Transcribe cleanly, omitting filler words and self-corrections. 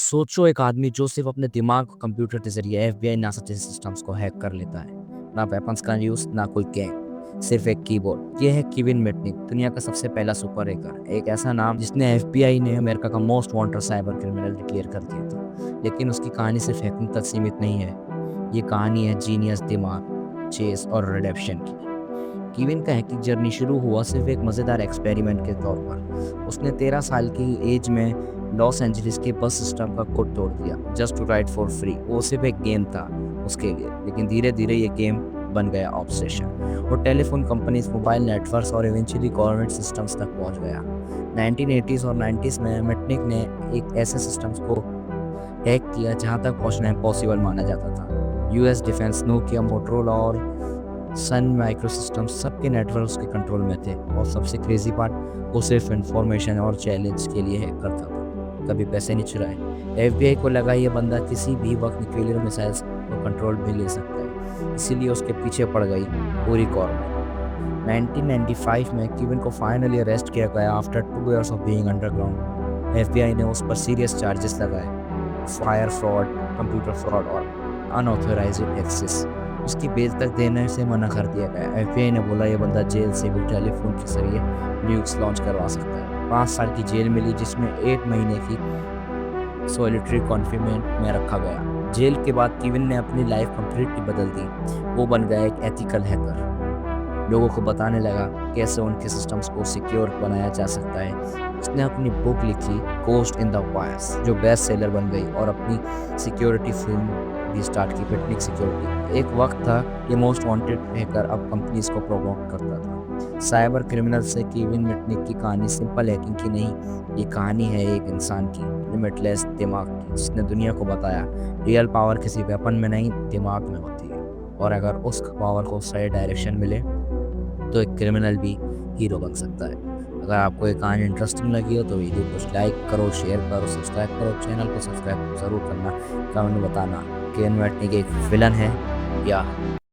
सोचो एक आदमी जो सिर्फ अपने दिमाग को कंप्यूटर के जरिए एफबीआई नासा जैसे सिस्टम्स को हैक कर लेता है। ना वेपन्स का यूज, ना कोई गैंग, सिर्फ एक कीबोर्ड। ये है केविन मिटनिक, दुनिया का सबसे पहला सुपर हैकर। एक ऐसा नाम जिसने एफबीआई ने अमेरिका का most wanted cyber criminal declare कर दिया था। लेकिन उसकी कहानी सिर्फ हैकिंग तक सीमित नहीं है। ये कहानी है जीनियस, दिमाग, चेस और रिडेप्शन की। कीविन का हैकिंग जर्नी शुरू हुआ सिर्फ एक मज़ेदार एक्सपेरिमेंट के तौर पर। उसने 13 साल की एज में लॉस एंजलिस के बस सिस्टम का कोड तोड़ दिया, just to ride for free. वो सिर्फ एक गेम था उसके लिए, लेकिन धीरे धीरे ये गेम बन गया ऑब्सेशन। वो टेलीफोन कंपनीज, मोबाइल नेटवर्क्स और इवेंचुअली गवर्नमेंट सिस्टम्स तक पहुंच गया। 1980s और 90s में मेटनिक ने एक ऐसे सिस्टम्स को हैक किया जहां तक पहुंचना इम्पॉसिबल माना जाता था। यूएस डिफेंस, नोकिया, मोटरोला और सन माइक्रो सिस्टम्स सबके नेटवर्क उसके कंट्रोल में थे। और सबसे क्रेजी पार्ट, वो सिर्फ इंफॉर्मेशन और चैलेंज के लिए हैक करता था, कभी पैसे नहीं चुराए। एफबीआई को लगा ये बंदा किसी भी वक्त न्यूक्लियर मिसाइल्स को कंट्रोल भी ले सकता है, इसीलिए उसके पीछे पड़ गई पूरी गवर्नमेंट। 1995 में कीविन को फाइनली अरेस्ट किया गया after 2 years of being underground. FBI ने उस पर सीरियस चार्जेस लगाए, फायर फ्रॉड, कंप्यूटर फ्रॉड और अनऑथराइज्ड एक्सेस। उसकी बेल तक देने से मना कर दिया गया। एफबीआई ने बोला ये बंदा जेल से भी टेलीफोन के जरिए न्यूज़ लॉन्च करवा सकता है। 5 साल की जेल मिली, जिसमें 8 महीने की सॉलिटरी कॉन्फिनेमेंट में रखा गया। जेल के बाद कीविन ने अपनी लाइफ कंप्लीटली बदल दी। वो बन गया एक एथिकल हैकर। लोगों को बताने लगा कैसे उनके सिस्टम्स को सिक्योर बनाया जा सकता है। उसने अपनी बुक लिखी, गोस्ट इन द वायर्स, जो बेस्ट सेलर बन गई, और अपनी सिक्योरिटी फिल्म भी स्टार्ट की, मिटनिक सिक्योरिटी। एक वक्त था ये मोस्ट वांटेड हैकर अब कंपनीज को प्रोमोट करता था। साइबर क्रिमिनल से कीविन मिटनिक की कहानी सिंपल हैकिंग की नहीं, ये कहानी है एक इंसान की, लिमिटलेस दिमाग की, जिसने दुनिया को बताया रियल पावर किसी वेपन में नहीं, दिमाग में होती है। और अगर उस पावर को सही डायरेक्शन मिले तो एक क्रिमिनल भी हीरो बन सकता है। अगर आपको ये कहानी इंटरेस्टिंग लगी हो तो वीडियो को लाइक करो, शेयर करो, सब्सक्राइब करो, चैनल को सब्सक्राइब ज़रूर करना। कमेंट में बताना कि इनमें एक विलन है या